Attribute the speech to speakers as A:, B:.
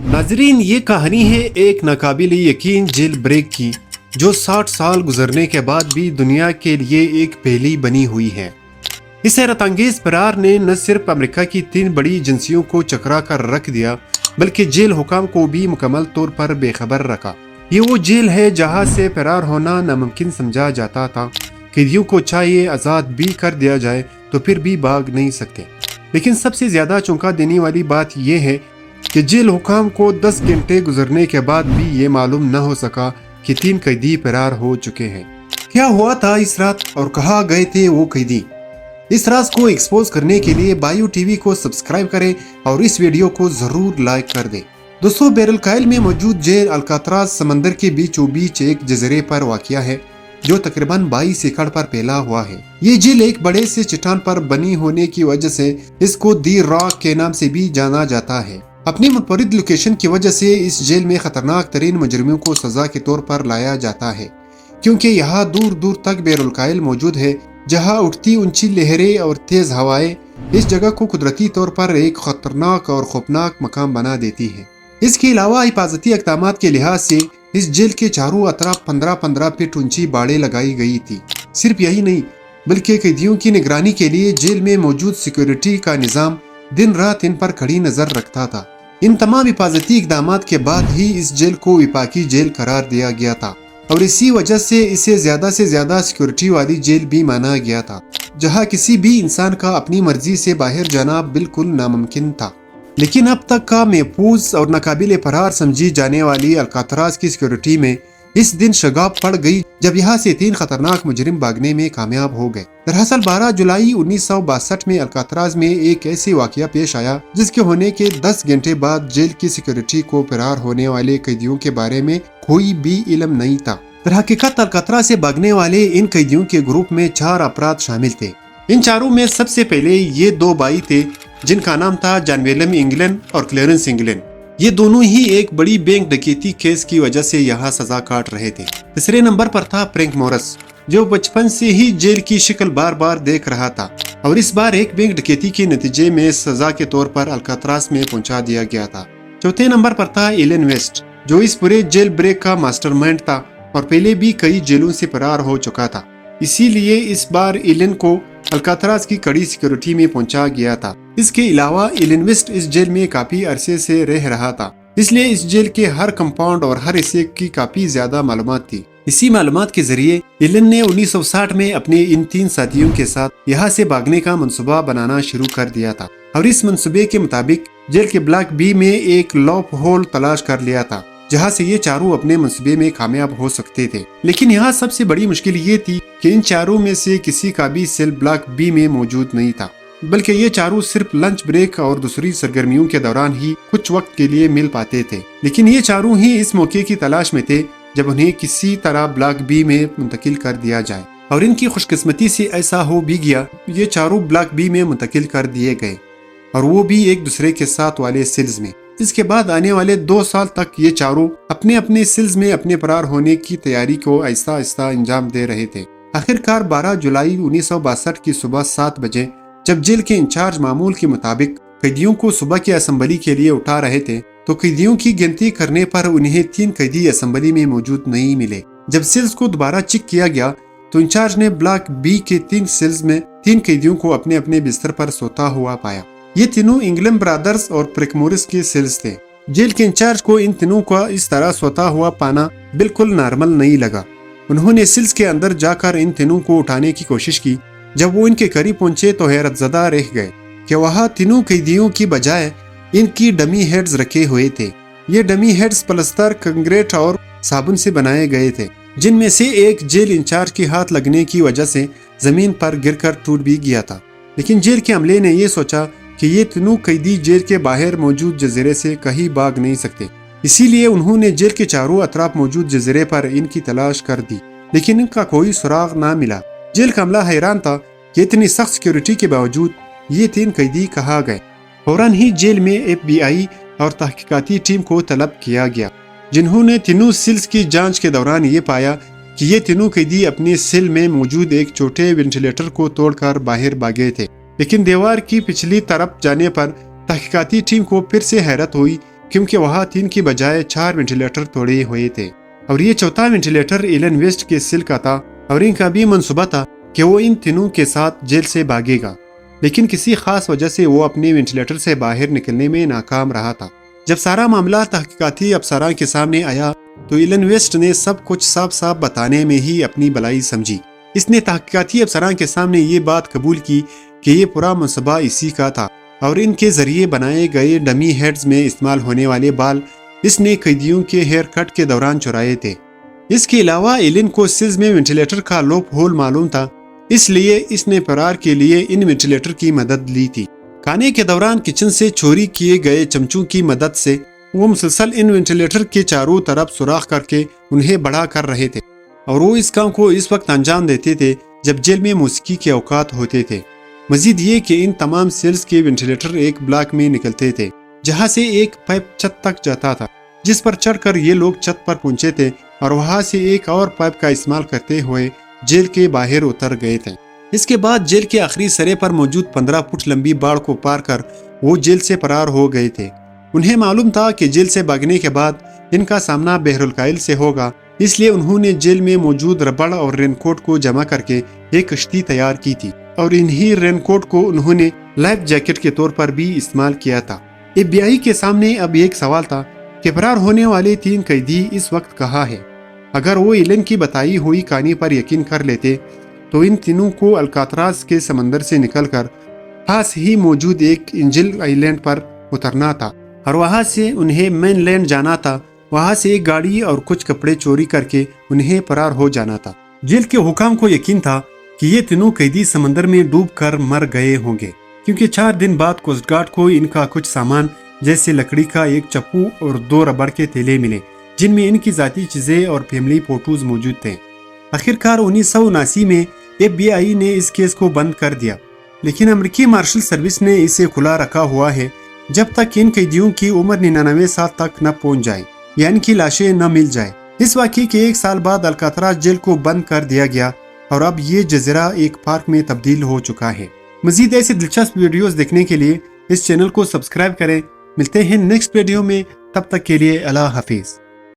A: नाजरीन, ये कहानी है एक नाकाबिल यकीन जेल ब्रेक की, जो 60 साल गुजरने के बाद भी दुनिया के लिए एक पहेली बनी हुई है। इस हैरत अंगेज फरार ने न सिर्फ अमेरिका की 3 बड़ी एजेंसियों को चकरा कर रख दिया, बल्कि जेल हुकाम को भी मुकम्मल तौर पर बेखबर रखा। ये वो जेल है जहाँ से फरार होना नामुमकिन समझा जाता था। कैदियों को चाहिए आज़ाद भी कर दिया जाए तो फिर भी भाग नहीं सकते। लेकिन सबसे ज़्यादा चौंका देने वाली बात यह है कि जेल हुकाम को 10 घंटे गुजरने के बाद भी ये मालूम न हो सका कि 3 कैदी फरार हो चुके हैं। क्या हुआ था इस रात और कहाँ गए थे वो कैदी? इस राज को एक्सपोज करने के लिए बायो टीवी को सब्सक्राइब करें और इस वीडियो को जरूर लाइक कर दें। दोस्तों, बैरल में मौजूद जेल अल्कात्राज समंदर के बीचों बीच एक जजीरे पर वाक़िया है, जो तकरीबन 22 एकड़ पर फैला हुआ है। ये जेल एक बड़े से चट्टान पर बनी होने की वजह से इसको दी रॉक के नाम से भी जाना जाता है। अपनी मुनफरिद लोकेशन की वजह से इस जेल में खतरनाक तरीन मुजरिमों को सजा के तौर पर लाया जाता है, क्योंकि यहाँ दूर दूर तक बैरुल मौजूद है, जहाँ उठती ऊंची लहरें और तेज हवाएं इस जगह को कुदरती तौर पर एक खतरनाक और खौफनाक मकाम बना देती है। इसके अलावा हिफाजती इक़दामात के लिहाज से इस जेल के चारों अतराफ 15-15 फीट ऊंची बाड़े लगाई गई थी। सिर्फ यही नहीं, बल्कि कैदियों की निगरानी के लिए जेल में मौजूद सिक्योरिटी का निज़ाम दिन रात इन पर कड़ी नजर रखता था। इन तमाम हिफाजती इक़दामात के बाद ही इस जेल को विफाकी जेल करार दिया गया था और इसी वजह से इसे ज्यादा से ज्यादा सिक्योरिटी वाली जेल भी माना गया था, जहां किसी भी इंसान का अपनी मर्जी से बाहर जाना बिल्कुल नामुमकिन था। लेकिन अब तक का महफूज और नाकाबिल फरार समझी जाने वाली अल्कात्राज की सिक्योरिटी में इस दिन शगाब पड़ गई, जब यहाँ से 3 खतरनाक मुजरिम भागने में कामयाब हो गए। दरअसल 12 जुलाई 1962 में अल्कात्राज में एक ऐसी वाकया पेश आया जिसके होने के 10 घंटे बाद जेल की सिक्योरिटी को फरार होने वाले कैदियों के बारे में कोई भी इल्म नहीं था। दरहकीकत अल्कात्राज से भागने वाले इन कैदियों के ग्रुप में 4 अफराद शामिल थे। इन चारों में सबसे पहले ये 2 भाई थे जिनका नाम था जॉन विलियम इंग्लैंड और क्लेरेंस इंग्लैंड। ये दोनों ही एक बड़ी बैंक डकैती केस की वजह से यहाँ सजा काट रहे थे। तीसरे नंबर पर था फ्रैंक मॉरिस, जो बचपन से ही जेल की शक्ल बार बार देख रहा था और इस बार एक बैंक डकैती के नतीजे में सजा के तौर पर अल्कात्राज में पहुंचा दिया गया था। चौथे नंबर पर था एलन वेस्ट, जो इस पूरे जेल ब्रेक का मास्टरमाइंड था और पहले भी कई जेलों से फरार हो चुका था। इसीलिए इस बार एलन को अल्कात्राज की कड़ी सिक्योरिटी में पहुंचा गया था। इसके अलावा एलन वेस्ट इस जेल में काफी अरसे से रह रहा था, इसलिए इस जेल के हर कंपाउंड और हर हिस्से की काफी ज्यादा मालूमात थी। इसी मालूमात के जरिए एलन ने 1960 में अपने इन 3 साथियों के साथ यहाँ से भागने का मंसूबा बनाना शुरू कर दिया था और इस मंसूबे के मुताबिक जेल के ब्लॉक बी में एक लॉप होल तलाश कर लिया था, जहाँ से ये चारों अपने मंसूबे में कामयाब हो सकते थे। लेकिन यहाँ सबसे बड़ी मुश्किल ये थी कि इन चारों में से किसी का भी सेल ब्लॉक बी में मौजूद नहीं था, बल्कि ये चारों सिर्फ लंच ब्रेक और दूसरी सरगर्मियों के दौरान ही कुछ वक्त के लिए मिल पाते थे। लेकिन ये चारों ही इस मौके की तलाश में थे जब उन्हें किसी तरह ब्लॉक बी में मुंतकिल कर दिया जाए, और इनकी खुशकिस्मती से ऐसा हो भी गया। ये चारों ब्लॉक बी में मुंतकिल कर दिए गए, और वो भी एक दूसरे के साथ वाले सेल्स में। इसके बाद आने वाले 2 साल तक ये चारों अपने अपने सेल्स में अपने फरार होने की तैयारी को आहिस्ता आहिस्ता अंजाम दे रहे थे। आखिरकार 12 जुलाई 1962 की सुबह 7 बजे जब जेल के इंचार्ज मामूल के मुताबिक कैदियों को सुबह की असेंबली के लिए उठा रहे थे, तो कैदियों की गिनती करने पर उन्हें 3 कैदी असेंबली में मौजूद नहीं मिले। जब सेल्स को दोबारा चेक किया गया तो इंचार्ज ने ब्लॉक बी के 3 सेल्स में 3 कैदियों को अपने अपने बिस्तर पर सोता हुआ पाया। ये तीनों इंग्लैंड ब्रदर्स और फ्रैंक मॉरिस के सेल्स थे। जेल के इंचार्ज को इन तीनों का इस तरह सोता हुआ पाना बिल्कुल नॉर्मल नहीं लगा। उन्होंने सेल्स के अंदर जाकर इन तीनों को उठाने की कोशिश की। जब वो इनके करीब पहुंचे तो हैरतज़दा रह गए कि वहाँ तीनों कैदियों की बजाय इनकी डमी हेड्स रखे हुए थे। ये डमी हेड्स प्लास्टर, कंक्रीट और साबुन से बनाए गए थे, जिनमें से एक जेल इंचार्ज के हाथ लगने की वजह से जमीन पर गिरकर टूट भी गया था। लेकिन जेल के अमले ने ये सोचा कि ये तीनों कैदी जेल के बाहर मौजूद जजीरे से कहीं भाग नहीं सकते, इसीलिए उन्होंने जेल के चारों अतराफ मौजूद जजीरे पर इनकी तलाश कर दी, लेकिन इनका कोई सुराग ना मिला। जेल का अमला हैरान था कि इतनी सख्त सिक्योरिटी के बावजूद ये 3 कैदी कहाँ गए। फौरन ही जेल में FBI और तहकीकाती टीम को तलब किया गया, जिन्होंने तीनों सेल्स की जांच के दौरान ये पाया कि ये तीनों कैदी अपने सेल में मौजूद एक छोटे वेंटिलेटर को तोड़कर बाहर भागे थे। लेकिन दीवार की पिछली तरफ जाने पर तहकीकाती टीम को फिर से हैरत हुई क्योंकि वहाँ 3 की बजाय 4 वेंटिलेटर तोड़े हुए थे और ये चौथा वेंटिलेटर एलन वेस्ट के सेल का था और इनका भी मंसूबा था कि वो इन तीनों के साथ जेल से भागेगा, लेकिन किसी खास वजह से वो अपने वेंटिलेटर से बाहर निकलने में नाकाम रहा था। जब सारा मामला तहकीकाती अफसरान के सामने आया तो एलन वेस्ट ने सब कुछ साफ साफ बताने में ही अपनी भलाई समझी। इसने तहकीकाती अफसरान के सामने ये बात कबूल की कि ये पूरा मंसूबा इसी का था और इनके जरिए बनाए गए डमी हेड्स में इस्तेमाल होने वाले बाल इसने कैदियों के हेयर कट के दौरान चुराए थे। इसके अलावा एलन को सिल्स में वेंटिलेटर का लूप होल मालूम था, इसलिए इसने फरार के लिए इन वेंटिलेटर की मदद ली थी। खाने के दौरान किचन से चोरी किए गए चमचों की मदद से वो मुसलसल इन वेंटिलेटर के चारों तरफ सुराख करके उन्हें बड़ा कर रहे थे और वो इस काम को इस वक्त अंजाम देते थे जब जेल में मौसीकी के औकात होते थे। मजीद ये कि इन तमाम सेल्स के वेंटिलेटर एक ब्लॉक में निकलते थे जहाँ से एक पाइप छत तक जाता था, जिस पर चढ़कर ये लोग छत पर पहुंचे थे और वहाँ से एक और पाइप का इस्तेमाल करते हुए जेल के बाहर उतर गए थे। इसके बाद जेल के आखिरी सरे पर मौजूद 15 फुट लंबी बाड़ को पार कर वो जेल से फरार हो गए थे। उन्हें मालूम था कि जेल से भागने के बाद इनका सामना बहरुल से होगा, इसलिए उन्होंने जेल में मौजूद रबड़ और रेनकोट को जमा करके एक कश्ती तैयार की थी और इन्हीं रेनकोट को उन्होंने लाइफ जैकेट के तौर पर भी इस्तेमाल किया था। FBI के सामने अब एक सवाल था कि फरार होने वाले 3 कैदी इस वक्त कहाँ है। अगर वो एलन की बताई हुई कहानी पर यकीन कर लेते तो इन तीनों को अल्कातराज के समंदर से निकलकर पास ही मौजूद एक एंजल आइलैंड पर उतरना था और वहां से उन्हें मेनलैंड जाना था। वहां से एक गाड़ी और कुछ कपड़े चोरी करके उन्हें फरार हो जाना था। जेल के हुकाम को यकीन था कि ये तीनों कैदी समंदर में डूब कर मर गए होंगे, क्योंकि 4 दिन बाद कोस्ट गार्ड को इनका कुछ सामान जैसे लकड़ी का एक चप्पू और 2 रबड़ के थैले मिले, जिनमें इनकी जाती चीजें और फैमिली फोटोज मौजूद थे। आखिरकार 1979 में FBI ने इस केस को बंद कर दिया, लेकिन अमेरिकी मार्शल सर्विस ने इसे खुला रखा हुआ है जब तक इन कैदियों की उम्र 99 साल तक न पहुंच जाए या इनकी लाशें न मिल जाए। इस वाकये के 1 साल बाद अल्कातराज जेल को बंद कर दिया गया और अब ये जजीरा एक पार्क में तब्दील हो चुका है। मजीद ऐसे दिलचस्प वीडियोस देखने के लिए इस चैनल को सब्सक्राइब करें। मिलते हैं नेक्स्ट वीडियो में, तब तक के लिए अल्लाह हाफिज।